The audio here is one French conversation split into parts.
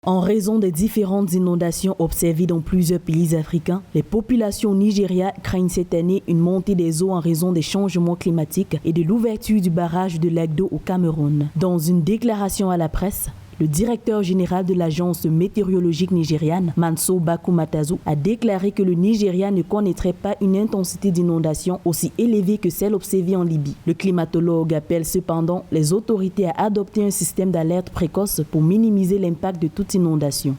En raison des différentes inondations observées dans plusieurs pays africains, les populations au Nigeria craignent cette année une montée des eaux en raison des changements climatiques et de l'ouverture du barrage de Lagdo au Cameroun. Dans une déclaration à la presse, le directeur général de l'agence météorologique nigériane, Manso Bakumatazu, a déclaré que le Nigeria ne connaîtrait pas une intensité d'inondation aussi élevée que celle observée en Libye. Le climatologue appelle cependant les autorités à adopter un système d'alerte précoce pour minimiser l'impact de toute inondation.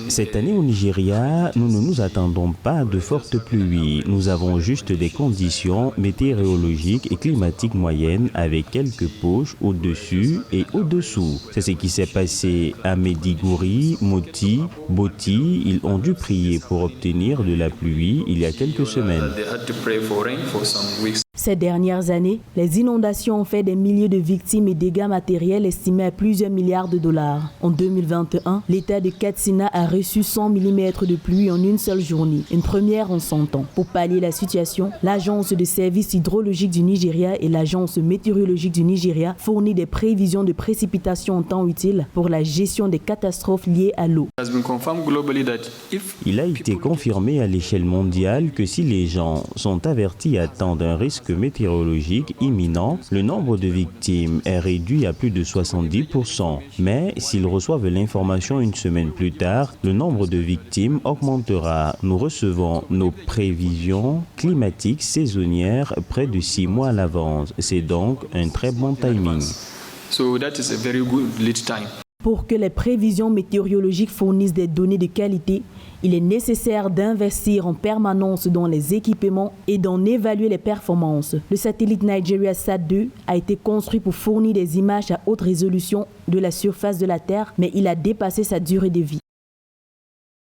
Cette année au Nigeria, nous ne nous attendons pas à de fortes pluies. Nous avons juste des conditions météorologiques et climatiques moyennes avec quelques poches au-dessus et au-dessous. C'est ce qui s'est passé à Maiduguri, Moti, Boti. Ils ont dû prier pour obtenir de la pluie il y a quelques semaines. Ces dernières années, les inondations ont fait des milliers de victimes et dégâts matériels estimés à plusieurs milliards de dollars. En 2021, l'État de Katsina a reçu 100 mm de pluie en une seule journée, une première en 100 ans. Pour pallier la situation, l'Agence de services hydrologiques du Nigeria et l'Agence météorologique du Nigeria fournissent des prévisions de précipitations en temps utile pour la gestion des catastrophes liées à l'eau. Il a été confirmé à l'échelle mondiale que si les gens sont avertis à temps d'un risque météorologique imminent, le nombre de victimes est réduit à plus de 70%. Mais s'ils reçoivent l'information une semaine plus tard, le nombre de victimes augmentera. Nous recevons nos prévisions climatiques saisonnières près de 6 mois à l'avance. C'est donc un très bon timing. Pour que les prévisions météorologiques fournissent des données de qualité, il est nécessaire d'investir en permanence dans les équipements et d'en évaluer les performances. Le satellite Nigeria Sat-2 a été construit pour fournir des images à haute résolution de la surface de la Terre, mais il a dépassé sa durée de vie.